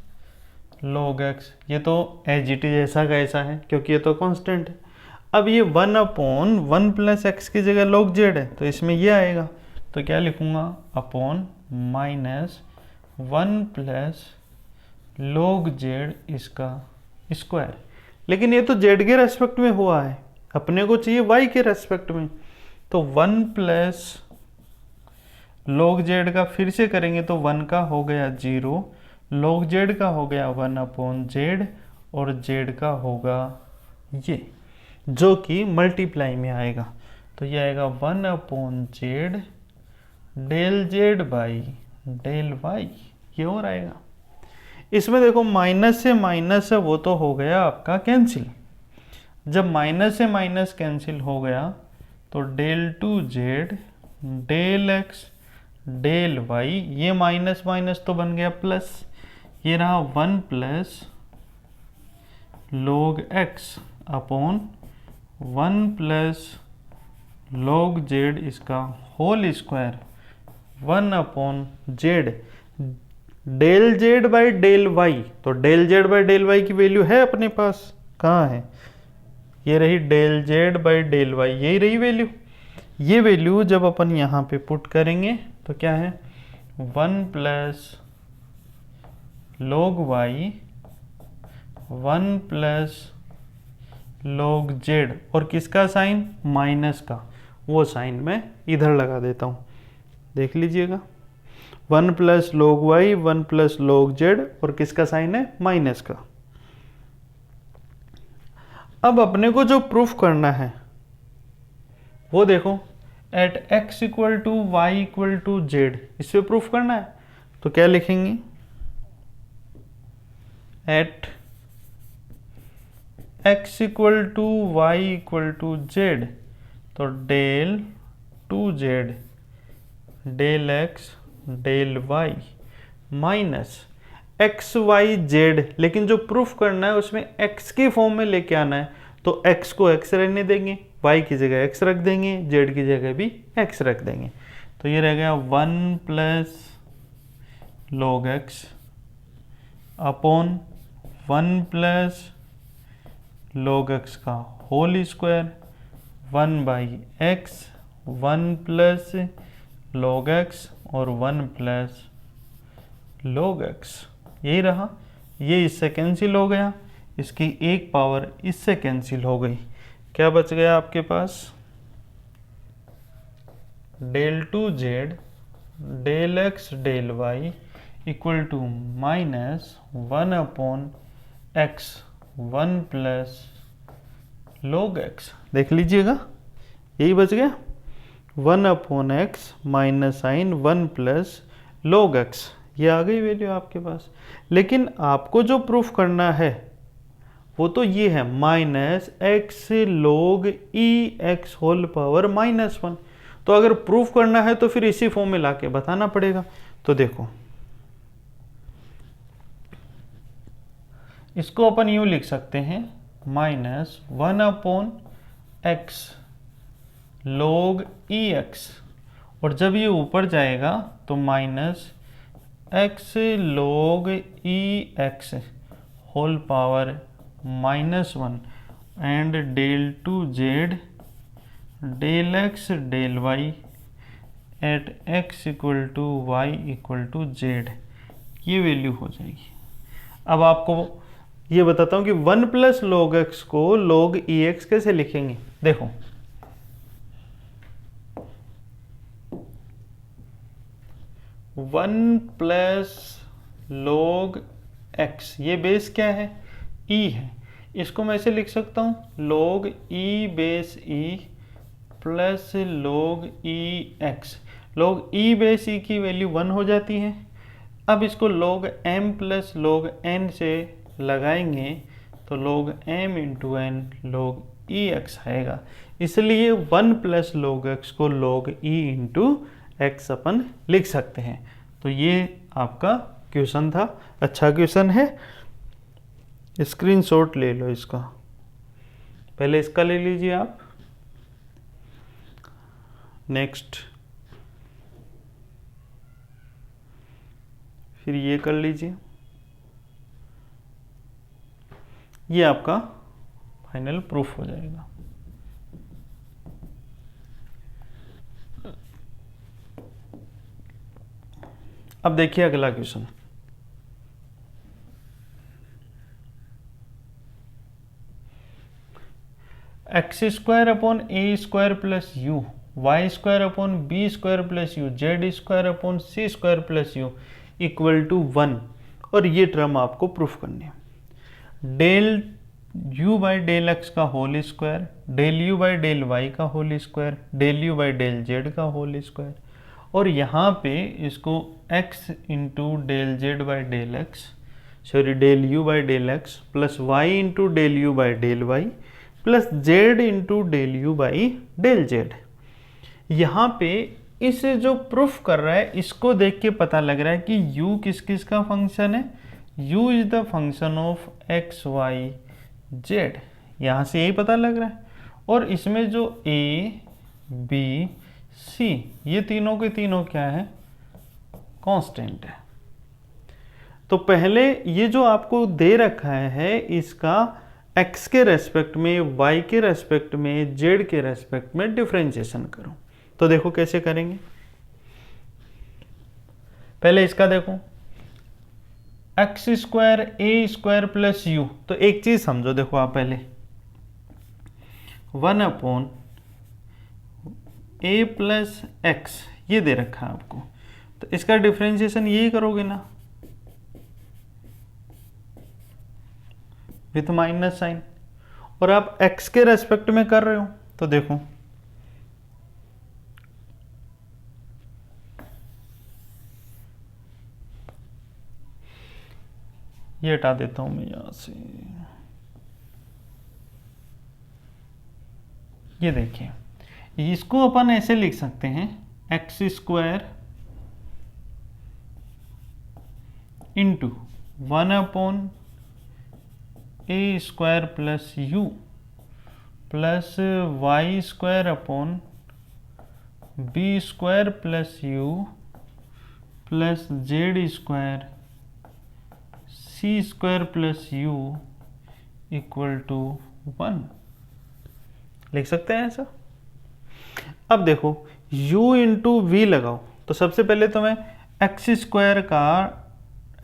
log x, ये तो एज इट इज ऐसा का ऐसा है क्योंकि ये तो कांस्टेंट है। अब ये 1/1 प्लस एक्स की जगह लॉग जेड है तो इसमें ये आएगा, तो क्या लिखूंगा upon minus 1 plus log z इसका स्क्वायर। लेकिन ये तो जेड के रेस्पेक्ट में हुआ है, अपने को चाहिए वाई के रेस्पेक्ट में, तो 1 प्लस लॉग जेड का फिर से करेंगे तो 1 का हो गया 0, लॉग जेड का हो गया 1/जेड और जेड का होगा ये, जो कि मल्टीप्लाई में आएगा। तो ये आएगा 1/जेड del z by del y, ये और आएगा। इसमें देखो माइनस से माइनस है वो तो हो गया आपका कैंसिल। जब माइनस से माइनस कैंसिल हो गया तो del two z del x del y, ये माइनस माइनस तो बन गया प्लस, ये रहा 1 plus log x upon 1 plus log z इसका होल स्क्वायर 1/जेड del z by del y. तो del z by del y की वैल्यू है अपने पास, कहाँ है, ये रही del z by del y, यही रही वैल्यू। ये वैल्यू जब अपन यहाँ पे पुट करेंगे तो क्या है 1 plus log y 1 plus log z, और किसका साइन माइनस का, वो साइन मैं इधर लगा देता हूँ, देख लीजिएगा 1 plus log y 1 plus log z, और किसका साइन है माइनस का। अब अपने को जो प्रूफ करना है वो देखो, at x equal to y equal to z, इस पे प्रूफ करना है। तो क्या लिखेंगे, at x equal to y equal to z, तो del two z del x del y minus x y z, लेकिन जो प्रूफ करना है उसमें x के फॉर्म में लेके आना है, तो x को x रहने देंगे, y की जगह x रख देंगे, z की जगह भी x रख देंगे। तो ये रह गया 1 plus log x upon 1 plus log x का whole square 1/x 1 plus log x और 1 प्लस लॉग एक्स, यही रहा। ये इससे कैंसिल हो गया, इसकी एक पावर इससे कैंसिल हो गई, क्या बच गया आपके पास, del two z del x del y equal to minus 1/x 1 plus log x, देख लीजिएगा यही बच गया 1/x minus sign 1 plus log x, ये आ गई वैल्यू आपके पास। लेकिन आपको जो प्रूफ करना है वो तो ये है माइनस एक्स लॉग ई एक्स होल पावर -1। तो अगर प्रूफ करना है तो फिर इसी फॉर्म में लाके बताना पड़ेगा। तो देखो इसको अपन यूं लिख सकते हैं -1/x लॉग ई एक्स, और जब ये ऊपर जाएगा तो -x log e x whole power -1 and del two z del x del y at x equal to y equal to z, ये वैल्यू हो जाएगी। अब आपको ये बताता हूँ कि 1 प्लस लॉग एक्स को log ई एक्स कैसे लिखेंगे। देखो 1 प्लस लॉग एक्स, ये बेस क्या है e है, इसको मैं ऐसे लिख सकता हूँ log e base e plus log e x। log e base e की वैल्यू 1 हो जाती है। अब इसको log m plus log n से लगाएंगे तो log m into n log e x आएगा। इसलिए 1 प्लस log x को log e इंटू x अपन लिख सकते हैं। तो ये आपका क्वेश्चन था, अच्छा क्वेश्चन है, स्क्रीनशॉट ले लो इसका, पहले इसका ले लीजिए आप। नेक्स्ट, फिर ये कर लीजिए, ये आपका फाइनल प्रूफ हो जाएगा। अब देखिए अगला question, x square upon a square plus u, y square upon b square plus u, z square upon c square plus u equal to 1, और ये टर्म आपको प्रूफ करनी है। Del u by del x का whole square, del u by del y का whole square, del u by del z का whole square, और यहाँ पे इसको x into del z by del x, sorry del u by del x plus y into del u by del y plus z into del u by del z. यहाँ पे इसे जो proof कर रहा है इसको देख के पता लग रहा है कि u किस किस का फंक्शन है, u is the function of x y z, यहाँ से यही पता लग रहा है। और इसमें जो a b c ये तीनों के तीनों क्या है, कांस्टेंट है। तो पहले ये जो आपको दे रखा है इसका x के रेस्पेक्ट में, y के रेस्पेक्ट में, z के रेस्पेक्ट में डिफरेंशिएशन करो। तो देखो कैसे करेंगे, पहले इसका देखो, x square a square plus you, तो एक चीज समझो, देखो आप पहले 1 अपॉन ए प्लस एक्स ये दे रखा है आपको, तो इसका डिफरेंशिएशन यही करोगे ना, विथ माइनस साइन, और आप x के रेस्पेक्ट में कर रहे हो। तो देखो ये हटा देता हूं मैं यहां से, ये देखिए इसको अपन ऐसे लिख सकते हैं, x square into 1 upon a square plus u plus y square upon b square plus u plus z square c square plus u equal to 1 लिख सकते हैं ऐसा। अब देखो u इंटू वी लगाओ, तो सबसे पहले तो मैं एक्स स्क्वायर का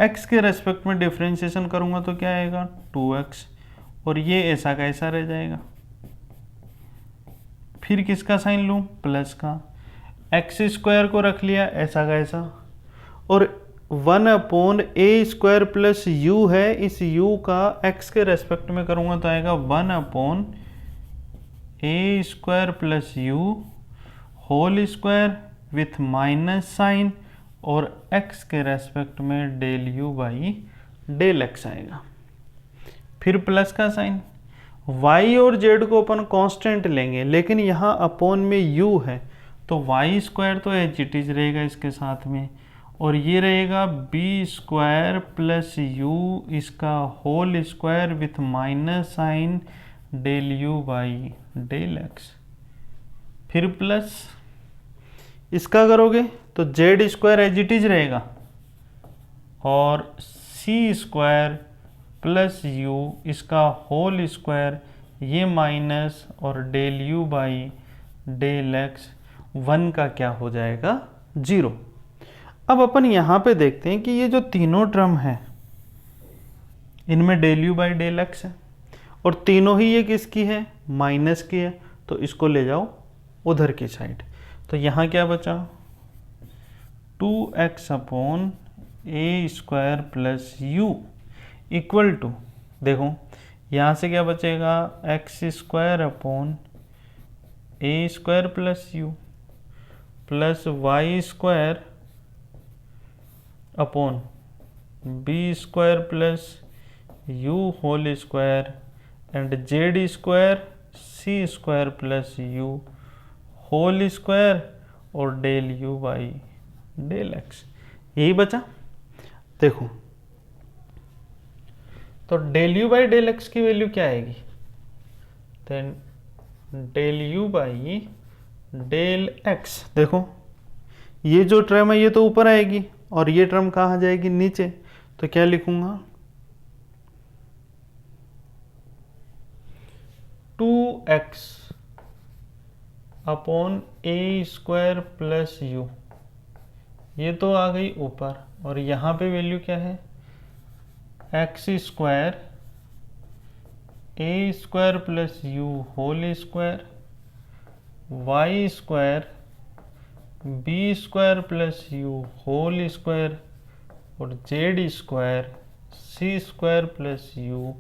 x के रेस्पेक्ट में डिफरेंशिएशन करूंगा तो क्या आएगा 2x, और ये ऐसा का ऐसा रह जाएगा। फिर किसका साइन लूं, प्लस का, एक्स स्क्वायर को रख लिया ऐसा का ऐसा, और 1 upon a square plus you है, इस u का x के रेस्पेक्ट में करूंगा तो आएगा 1 upon a square plus u whole square with minus sign, और x के रेस्पेक्ट में del u by del x आएगा। फिर प्लस का साइन, y और z को अपन कांस्टेंट लेंगे, लेकिन यहाँ अपॉन में u है तो y स्क्वायर तो एज इट इज रहेगा इसके साथ में, और ये रहेगा बी स्क्वायर प्लस यू इसका whole square with minus sign del u by del x. फिर प्लस इसका करोगे तो z square as it is रहेगा, और सी स्क्वायर प्लस यू इसका होल स्क्वायर, ये माइनस और del u by del x, 1 का क्या हो जाएगा 0। अब अपन यहाँ पे देखते हैं कि ये जो तीनों टर्म है इनमें del u by del x है, और तीनों ही ये किसकी है, माइनस की है, तो इसको ले जाओ उधर की साइड। तो यहाँ क्या बचा 2x upon a square plus u equal to, देखो यहाँ से क्या बचेगा x square upon a square plus u plus y square upon b square plus u whole square and z square c square plus u whole square, और del u by del x, यही बचा। देखो तो del u by del x की value क्या आएगी, then del u by del x. देखो ये जो टर्म है ये तो ऊपर आएगी और ये टर्म कहाँ जाएगी, नीचे। तो क्या लिखूंगा, 2x upon a square plus u, ये तो आ गई ऊपर, और यहाँ पे वैल्यू क्या है, x square a square plus u whole square, y square b square plus u whole square, और z square c square plus u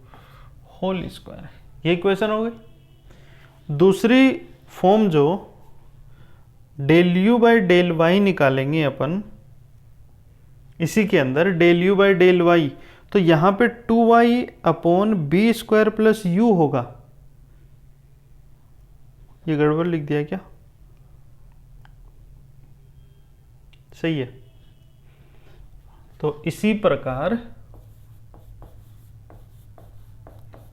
whole square. ये इक्वेशन हो गई। दूसरी फॉर्म जो del u by del y निकालेंगे अपन, इसी के अंदर del u by del y, तो यहां पे 2y upon b square plus u होगा। ये गड़बड़ लिख दिया क्या, सही है। तो इसी प्रकार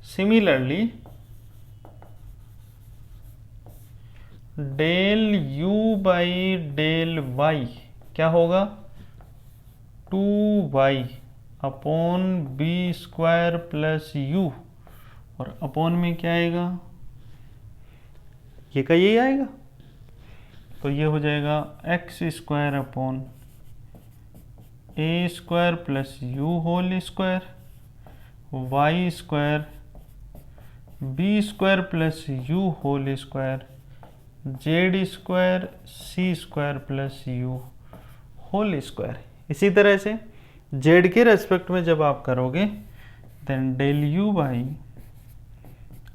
similarly del u by del y क्या होगा, 2y upon b square plus u, और अपॉन में क्या आएगा, ये का यही आएगा। तो ये हो जाएगा x square upon a square plus u whole square, y square b square plus u whole square, z square c square plus u whole square. इसी तरह से जेड के रेस्पेक्ट में जब आप करोगे, then del u by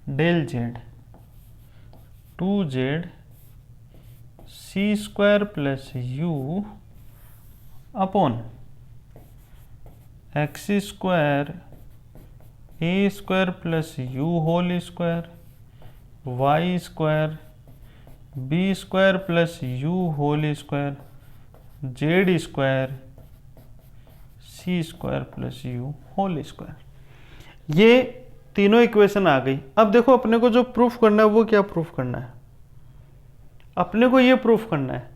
del z 2z c square plus u upon x square a square plus u whole square, y square b square plus u whole square, z square c square plus u whole square. ये तीनों equation आ गई। अब देखो अपने को जो proof करना है वो क्या प्रूफ करना है, अपने को ये प्रूफ करना है।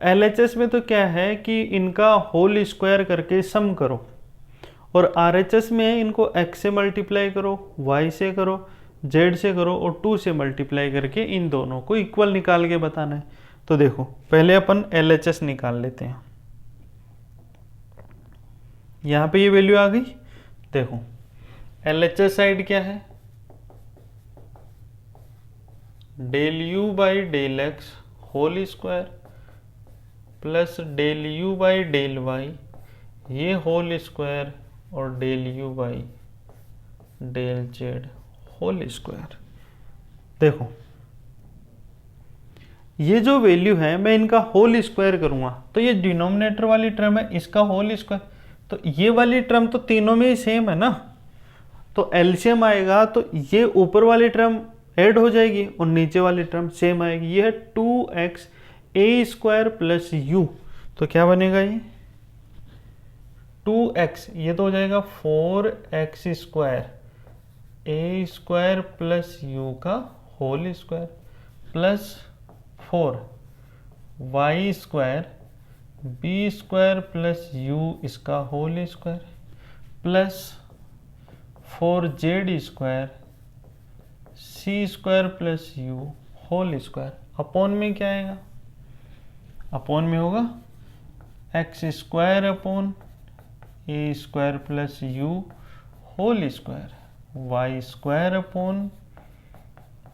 एलएचएस में तो क्या है कि इनका होल स्क्वायर करके सम करो, और आरएचएस में इनको x से मल्टीप्लाई करो, y से करो, z से करो, और 2 से मल्टीप्लाई करके इन दोनों को इक्वल निकाल के बताना है। तो देखो पहले अपन एलएचएस निकाल लेते हैं। यहाँ पे ये वैल्यू आ गई। देखो एलएचएस साइड क्या है, del u by del x whole square plus del u by del y, ये होल स्क्वायर, और del u by del z whole square. देखो ये जो वैल्यू है मैं इनका होल स्क्वायर करूंगा, तो ये डिनोमिनेटर वाली टर्म है, इसका होल स्क्वायर, तो ये वाली टर्म तो तीनों में ही सेम है ना, तो एलसीएम आएगा तो ये ऊपर वाली टर्म ऐड हो जाएगी और नीचे वाली टर्म सेम आएगी। ये है 2x A square plus you, तो क्या बनेगा ये 2x, ये तो हो जाएगा 4x square a square plus u का whole square plus 4y square b square plus u इसका whole square plus 4z square c square plus u whole square. Upon में क्या आएगा, अपॉन में होगा x square upon a square plus u whole square, y square upon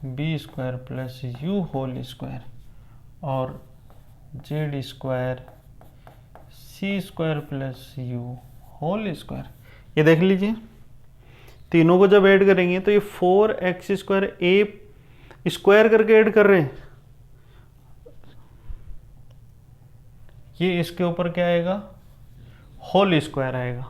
b square plus u whole square, और z square c square plus u whole square. ये देख लीजिए तीनों को जब ऐड करेंगे तो ये 4x स्क्वायर ए स्क्वायर करके ऐड कर रहे हैं, ये इसके ऊपर क्या आएगा, होल स्क्वायर आएगा।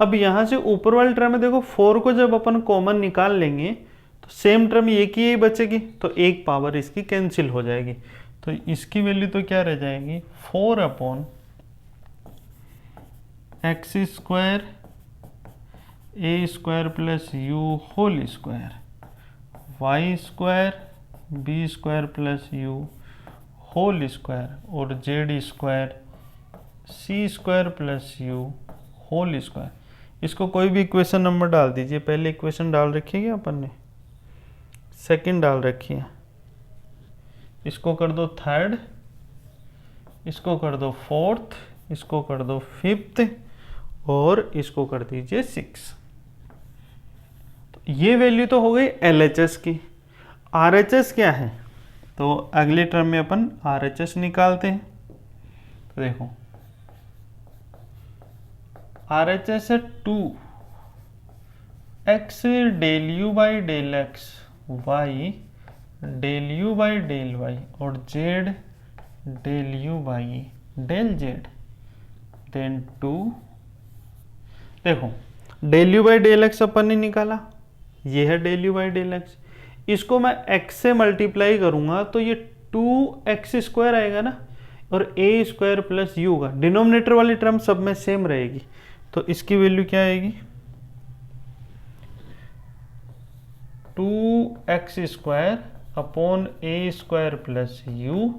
अब यहां से ऊपर वाली टर्म में देखो 4 को जब अपन कॉमन निकाल लेंगे तो सेम टर्म ये की यही बचेगी, तो एक पावर इसकी कैंसिल हो जाएगी। तो इसकी वैल्यू तो क्या रह जाएगी, 4 upon x square a square plus u whole square y square b square plus u whole square और z square c square plus u whole square. इसको कोई भी इक्वेशन नंबर डाल दीजिए। पहले इक्वेशन डाल रखी है क्या अपन ने, सेकंड डाल रखी है, इसको कर दो थर्ड, इसको कर दो फोर्थ, इसको कर दो फिफ्थ और इसको कर दीजिए 6। तो ये वैल्यू तो हो गई LHS की। RHS क्या है, तो अगले टर्म में अपन RHS निकालते हैं। तो देखो RHS है 2x del u by del x y del u by del y और z del u by del z then 2। देखो del u by del x अपन ने निकाला, ये है del u by del x. इसको मैं x से मल्टीप्लाई करूंगा तो ये 2x स्क्वायर आएगा ना, और ए स्क्वायर प्लस यू का डिनोमिनेटर वाली टर्म सब में सेम रहेगी। तो इसकी वैल्यू क्या आएगी, 2x square upon a square plus u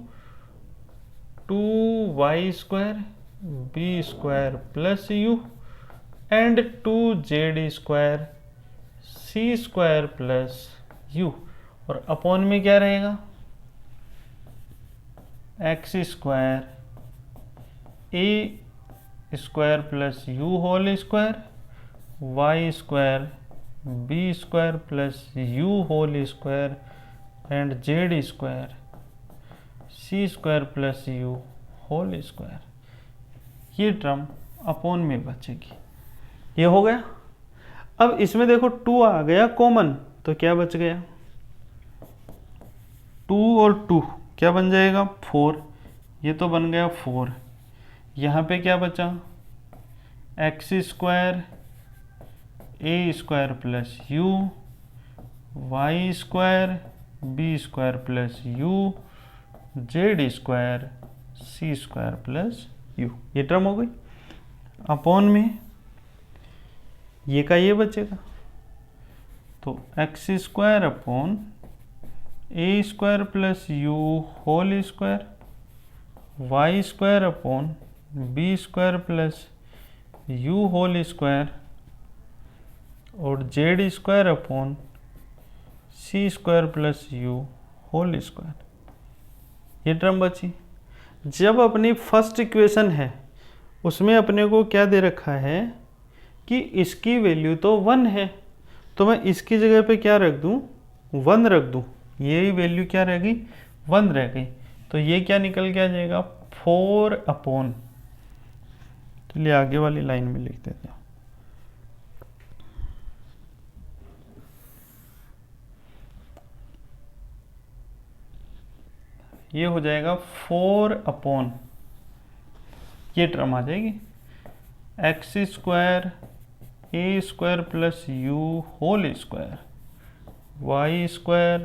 2y square b square plus u and 2z square c square plus u, और अपॉन में क्या रहेगा x square a square plus u whole square y square b square plus u whole square and z square c square plus u whole square. ये term upon में बचेगी। ये हो गया। अब इसमें देखो 2 आ गया कॉमन, तो क्या बच गया 2 और 2 क्या बन जाएगा 4। ये तो बन गया 4। यहाँ पे क्या बचा x square a square plus u y square b square plus u z square c square plus u. ये टर्म हो गई। अपॉन में ये का ये बचेगा, तो x square upon a square plus u whole square y square upon b square plus u whole square और z square upon c square plus u whole square. ये टर्म बची। जब अपनी फर्स्ट इक्वेशन है उसमें अपने को क्या दे रखा है कि इसकी वैल्यू तो 1 है, तो मैं इसकी जगह पे क्या रख दूं 1 रख दूं, यही वैल्यू क्या रहेगी 1 रह गई। तो ये क्या निकल के आ जाएगा 4 अपॉन, चलिए आगे वाली लाइन में लिख देते हैं। ये हो जाएगा 4 अपॉन, ये टर्म आ जाएगी x square a square plus u whole square y square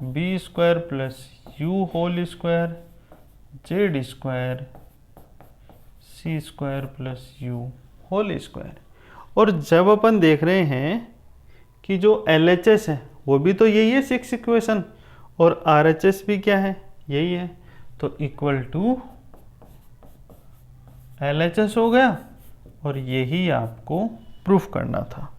b square plus u whole square z square c square plus u whole square. और जब अपन देख रहे हैं कि जो LHS है वो भी तो यही है 6 इक्वेशन, और RHS भी क्या है यही है, तो इक्वल टू LHS हो गया। और यही आपको प्रूफ करना था।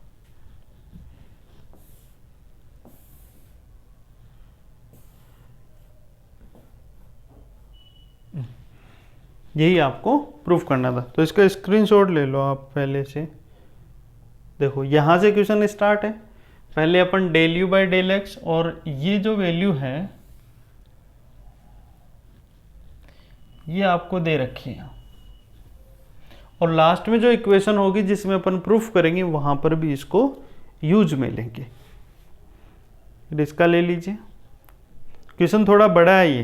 यही आपको प्रूफ करना था, तो इसका स्क्रीनशॉट ले लो आप पहले से। देखो यहां से क्वेश्चन स्टार्ट है। पहले अपन del u by del x और ये जो वैल्यू है ये आपको दे रखी है, और लास्ट में जो इक्वेशन होगी जिसमें अपन प्रूफ करेंगे वहां पर भी इसको यूज में लेंगे। इसका ले लीजिए, क्वेश्चन थोड़ा बड़ा है ये।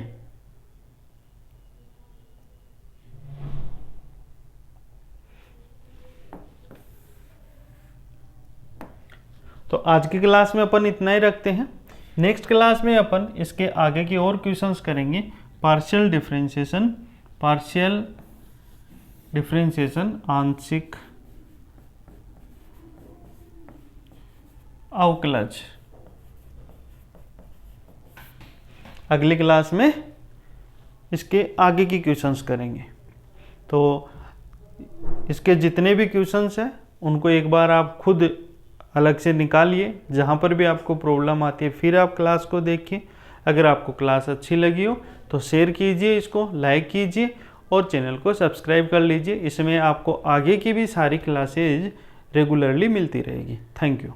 तो आज की क्लास में अपन इतना ही रखते हैं। नेक्स्ट क्लास में अपन इसके आगे की और क्वेश्चंस करेंगे। पार्शियल डिफरेंशिएशन आंशिक अवकलज। अगली क्लास में इसके आगे की क्वेश्चंस करेंगे। तो इसके जितने भी क्वेश्चंस हैं उनको एक बार आप खुद अलग से निकालिए, जहाँ पर भी आपको प्रॉब्लम आती है फिर आप क्लास को देखिए। अगर आपको क्लास अच्छी लगी हो तो शेयर कीजिए, इसको लाइक कीजिए और चैनल को सब्सक्राइब कर लीजिए। इसमें आपको आगे की भी सारी क्लासेज रेगुलरली मिलती रहेगी। Thank you.